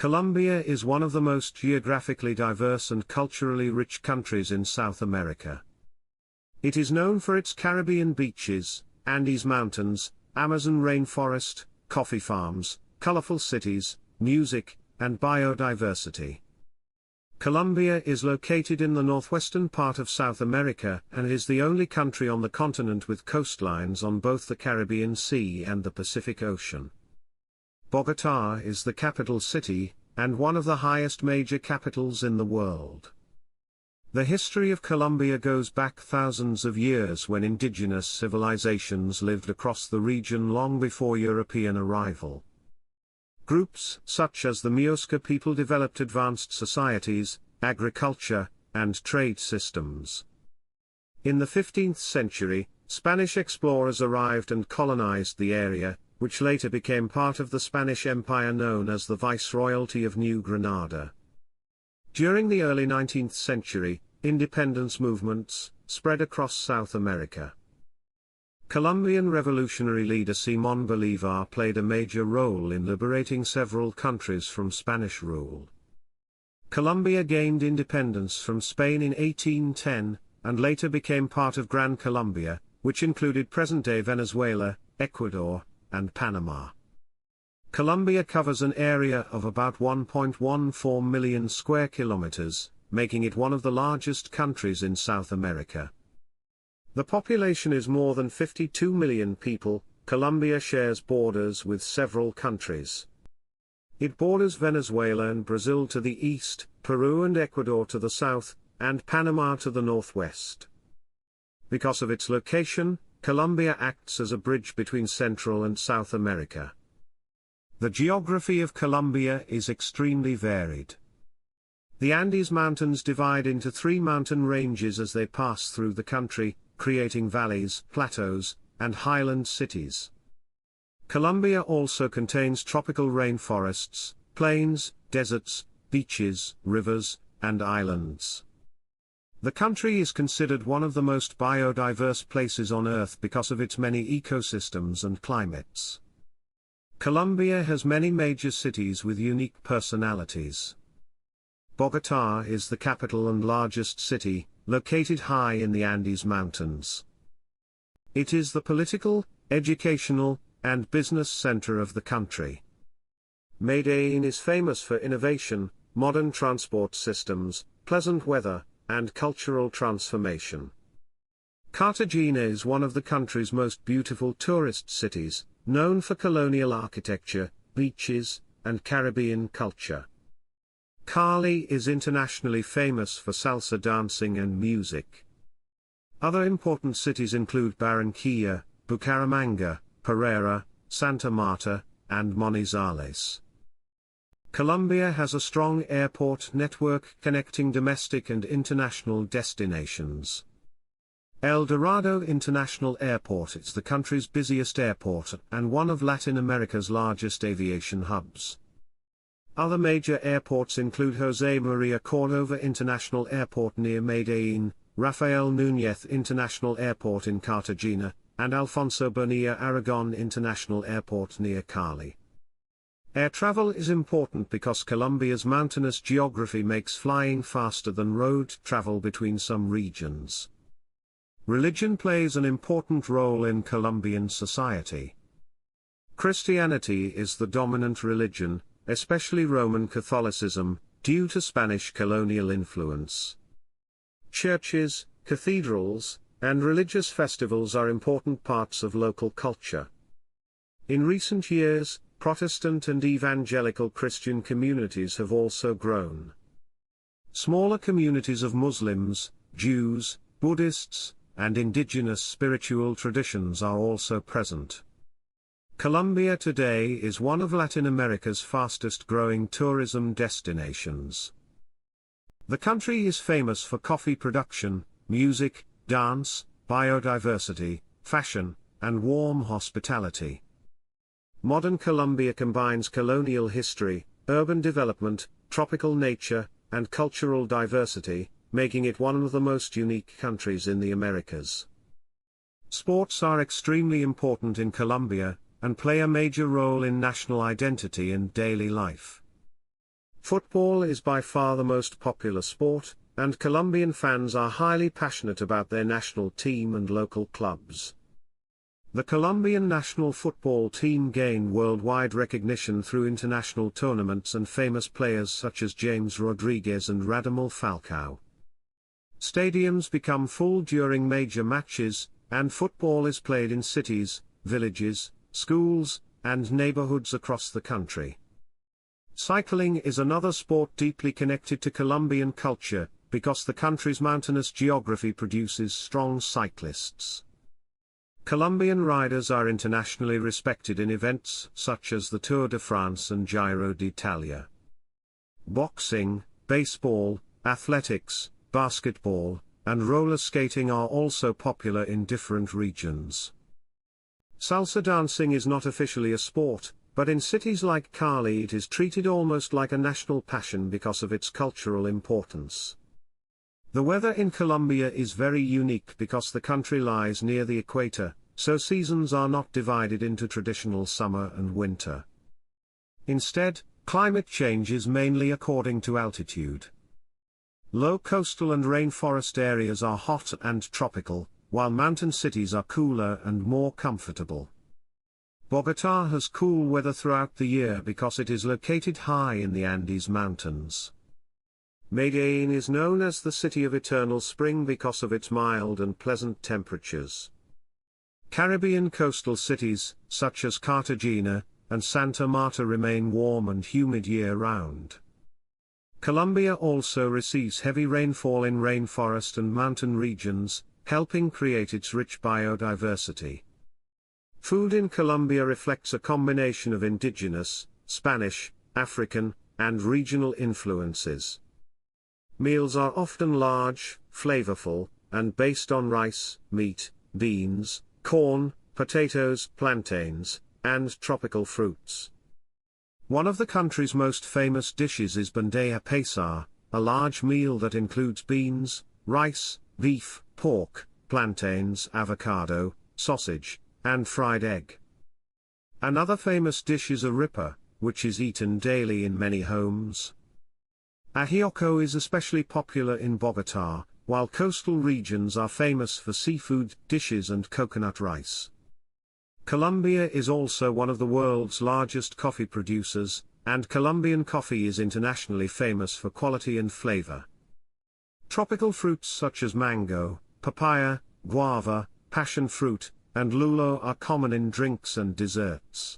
Colombia is one of the most geographically diverse and culturally rich countries in South America. It is known for its Caribbean beaches, Andes Mountains, Amazon rainforest, coffee farms, colorful cities, music, and biodiversity. Colombia is located in the northwestern part of South America and is the only country on the continent with coastlines on both the Caribbean Sea and the Pacific Ocean. Bogotá is the capital city, and one of the highest major capitals in the world. The history of Colombia goes back thousands of years when indigenous civilizations lived across the region long before European arrival. Groups such as the Muisca people developed advanced societies, agriculture, and trade systems. In the 15th century, Spanish explorers arrived and colonized the area, which later became part of the Spanish Empire known as the Viceroyalty of New Granada. During the early 19th century, independence movements spread across South America. Colombian revolutionary leader Simón Bolívar played a major role in liberating several countries from Spanish rule. Colombia gained independence from Spain in 1810, and later became part of Gran Colombia, which included present-day Venezuela, Ecuador, and Panama. Colombia covers an area of about 1.14 million square kilometers, making it one of the largest countries in South America. The population is more than 52 million people. Colombia shares borders with several countries. It borders Venezuela and Brazil to the east, Peru and Ecuador to the south, and Panama to the northwest. Because of its location, Colombia acts as a bridge between Central and South America. The geography of Colombia is extremely varied. The Andes Mountains divide into three mountain ranges as they pass through the country, creating valleys, plateaus, and highland cities. Colombia also contains tropical rainforests, plains, deserts, beaches, rivers, and islands. The country is considered one of the most biodiverse places on Earth because of its many ecosystems and climates. Colombia has many major cities with unique personalities. Bogotá is the capital and largest city, located high in the Andes Mountains. It is the political, educational, and business center of the country. Medellín is famous for innovation, modern transport systems, pleasant weather, and cultural transformation. Cartagena is one of the country's most beautiful tourist cities, known for colonial architecture, beaches, and Caribbean culture. Cali is internationally famous for salsa dancing and music. Other important cities include Barranquilla, Bucaramanga, Pereira, Santa Marta, and Manizales. Colombia has a strong airport network connecting domestic and international destinations. El Dorado International Airport is the country's busiest airport and one of Latin America's largest aviation hubs. Other major airports include José María Cordova International Airport near Medellín, Rafael Núñez International Airport in Cartagena, and Alfonso Bonilla Aragon International Airport near Cali. Air travel is important because Colombia's mountainous geography makes flying faster than road travel between some regions. Religion plays an important role in Colombian society. Christianity is the dominant religion, especially Roman Catholicism, due to Spanish colonial influence. Churches, cathedrals, and religious festivals are important parts of local culture. In recent years, Protestant and evangelical Christian communities have also grown. Smaller communities of Muslims, Jews, Buddhists, and indigenous spiritual traditions are also present. Colombia today is one of Latin America's fastest-growing tourism destinations. The country is famous for coffee production, music, dance, biodiversity, fashion, and warm hospitality. Modern Colombia combines colonial history, urban development, tropical nature, and cultural diversity, making it one of the most unique countries in the Americas. Sports are extremely important in Colombia, and play a major role in national identity and daily life. Football is by far the most popular sport, and Colombian fans are highly passionate about their national team and local clubs. The Colombian national football team gained worldwide recognition through international tournaments and famous players such as James Rodriguez and Radamel Falcao. Stadiums become full during major matches, and football is played in cities, villages, schools, and neighborhoods across the country. Cycling is another sport deeply connected to Colombian culture, because the country's mountainous geography produces strong cyclists. Colombian riders are internationally respected in events such as the Tour de France and Giro d'Italia. Boxing, baseball, athletics, basketball, and roller skating are also popular in different regions. Salsa dancing is not officially a sport, but in cities like Cali it is treated almost like a national passion because of its cultural importance. The weather in Colombia is very unique because the country lies near the equator, so seasons are not divided into traditional summer and winter. Instead, climate changes mainly according to altitude. Low coastal and rainforest areas are hot and tropical, while mountain cities are cooler and more comfortable. Bogotá has cool weather throughout the year because it is located high in the Andes Mountains. Medellín is known as the city of eternal spring because of its mild and pleasant temperatures. Caribbean coastal cities, such as Cartagena and Santa Marta, remain warm and humid year-round. Colombia also receives heavy rainfall in rainforest and mountain regions, helping create its rich biodiversity. Food in Colombia reflects a combination of indigenous, Spanish, African, and regional influences. Meals are often large, flavorful, and based on rice, meat, beans, corn, potatoes, plantains, and tropical fruits. One of the country's most famous dishes is bandeja paisa, a large meal that includes beans, rice, beef, pork, plantains, avocado, sausage, and fried egg. Another famous dish is arepa, which is eaten daily in many homes. Ajiaco is especially popular in Bogotá, while coastal regions are famous for seafood dishes and coconut rice. Colombia is also one of the world's largest coffee producers, and Colombian coffee is internationally famous for quality and flavor. Tropical fruits such as mango, papaya, guava, passion fruit, and lulo are common in drinks and desserts.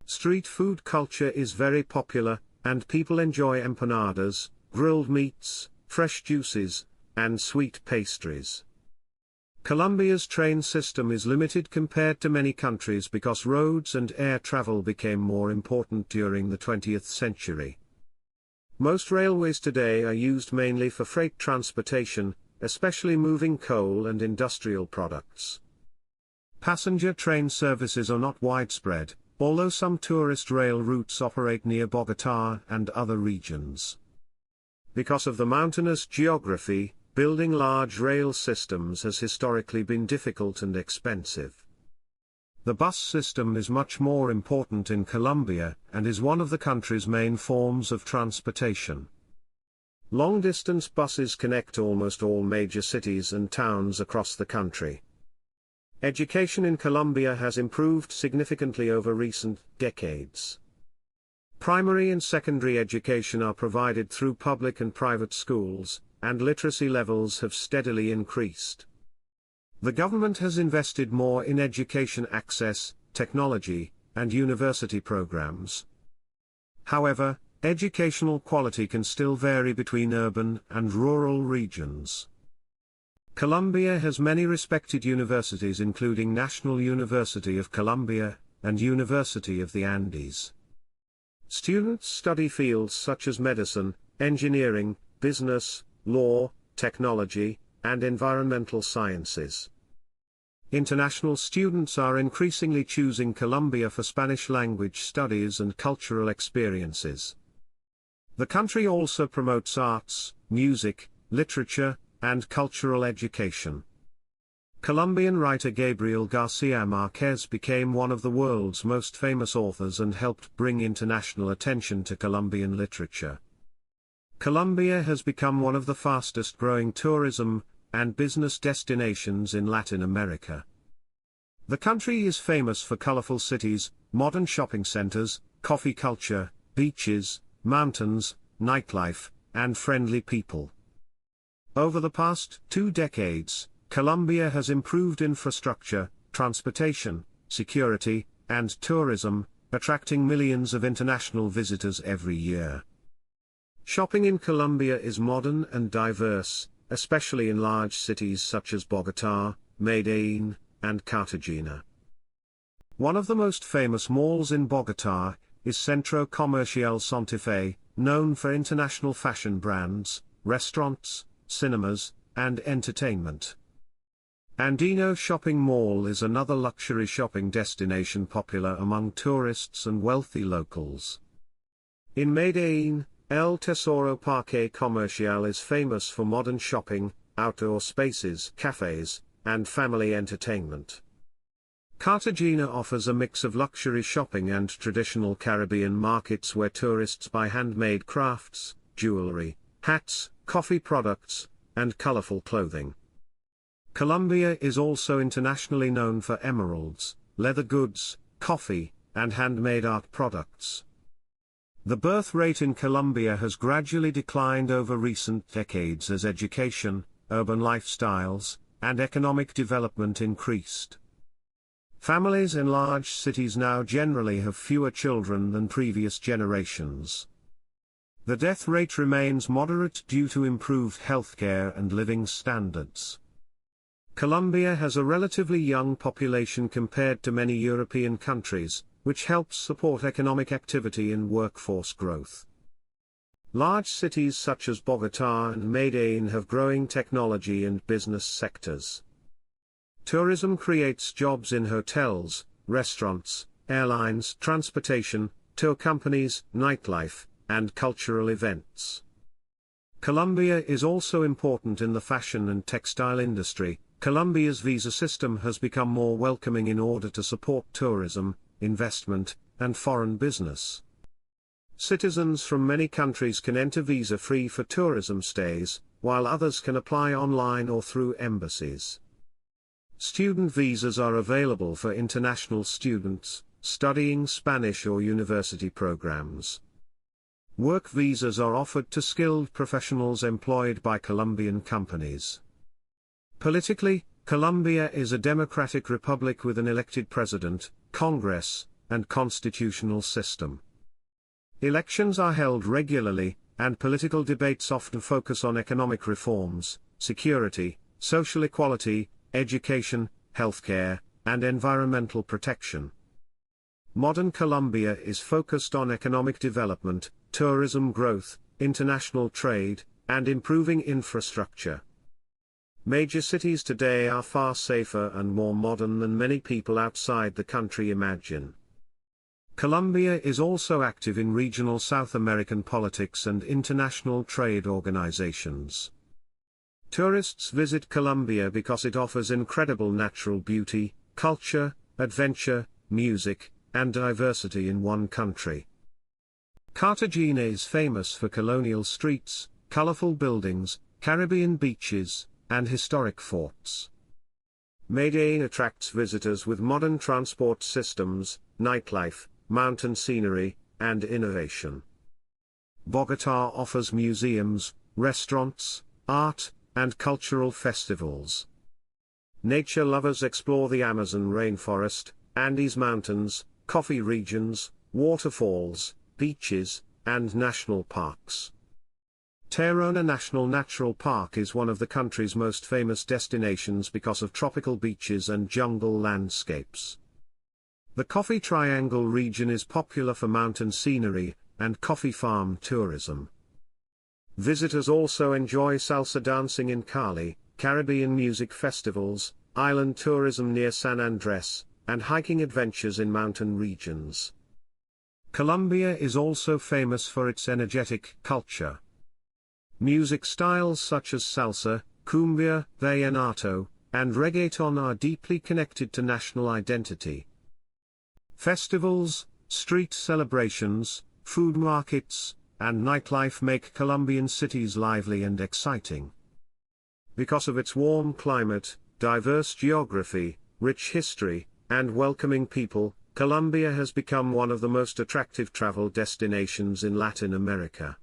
Street food culture is very popular, and people enjoy empanadas, grilled meats, fresh juices, and sweet pastries. Colombia's train system is limited compared to many countries because roads and air travel became more important during the 20th century. Most railways today are used mainly for freight transportation, especially moving coal and industrial products. Passenger train services are not widespread, although some tourist rail routes operate near Bogotá and other regions. Because of the mountainous geography, building large rail systems has historically been difficult and expensive. The bus system is much more important in Colombia and is one of the country's main forms of transportation. Long-distance buses connect almost all major cities and towns across the country. Education in Colombia has improved significantly over recent decades. Primary and secondary education are provided through public and private schools, and literacy levels have steadily increased. The government has invested more in education access, technology, and university programs. However, educational quality can still vary between urban and rural regions. Colombia has many respected universities including National University of Colombia, and University of the Andes. Students study fields such as medicine, engineering, business, law, technology, and environmental sciences. International students are increasingly choosing Colombia for Spanish language studies and cultural experiences. The country also promotes arts, music, literature, and cultural education. Colombian writer Gabriel Garcia Marquez became one of the world's most famous authors and helped bring international attention to Colombian literature. Colombia has become one of the fastest-growing tourism and business destinations in Latin America. The country is famous for colorful cities, modern shopping centers, coffee culture, beaches, mountains, nightlife, and friendly people. Over the past 2 decades, Colombia has improved infrastructure, transportation, security, and tourism, attracting millions of international visitors every year. Shopping in Colombia is modern and diverse, especially in large cities such as Bogotá, Medellín, and Cartagena. One of the most famous malls in Bogotá is Centro Comercial Santa Fe, known for international fashion brands, restaurants, cinemas, and entertainment. Andino Shopping Mall is another luxury shopping destination popular among tourists and wealthy locals. In Medellín, El Tesoro Parque Comercial is famous for modern shopping, outdoor spaces, cafes, and family entertainment. Cartagena offers a mix of luxury shopping and traditional Caribbean markets where tourists buy handmade crafts, jewelry, hats, coffee products, and colorful clothing. Colombia is also internationally known for emeralds, leather goods, coffee, and handmade art products. The birth rate in Colombia has gradually declined over recent decades as education, urban lifestyles, and economic development increased. Families in large cities now generally have fewer children than previous generations. The death rate remains moderate due to improved healthcare and living standards. Colombia has a relatively young population compared to many European countries, which helps support economic activity and workforce growth. Large cities such as Bogotá and Medellín have growing technology and business sectors. Tourism creates jobs in hotels, restaurants, airlines, transportation, tour companies, nightlife, and cultural events. Colombia is also important in the fashion and textile industry. Colombia's visa system has become more welcoming in order to support tourism, investment, and foreign business. Citizens from many countries can enter visa-free for tourism stays, while others can apply online or through embassies. Student visas are available for international students, studying Spanish or university programs. Work visas are offered to skilled professionals employed by Colombian companies. Politically, Colombia is a democratic republic with an elected president, Congress, and constitutional system. Elections are held regularly, and political debates often focus on economic reforms, security, social equality, education, healthcare, and environmental protection. Modern Colombia is focused on economic development, tourism growth, international trade, and improving infrastructure. Major cities today are far safer and more modern than many people outside the country imagine. Colombia is also active in regional South American politics and international trade organizations. Tourists visit Colombia because it offers incredible natural beauty, culture, adventure, music, and diversity in one country. Cartagena is famous for colonial streets, colorful buildings, Caribbean beaches, and historic forts. Medellín attracts visitors with modern transport systems, nightlife, mountain scenery, and innovation. Bogotá offers museums, restaurants, art, and cultural festivals. Nature lovers explore the Amazon rainforest, Andes Mountains, coffee regions, waterfalls, beaches, and national parks. Tayrona National Natural Park is one of the country's most famous destinations because of tropical beaches and jungle landscapes. The Coffee Triangle region is popular for mountain scenery and coffee farm tourism. Visitors also enjoy salsa dancing in Cali, Caribbean music festivals, island tourism near San Andres, and hiking adventures in mountain regions. Colombia is also famous for its energetic culture. Music styles such as salsa, cumbia, vallenato, and reggaeton are deeply connected to national identity. Festivals, street celebrations, food markets, and nightlife make Colombian cities lively and exciting. Because of its warm climate, diverse geography, rich history, and welcoming people, Colombia has become one of the most attractive travel destinations in Latin America.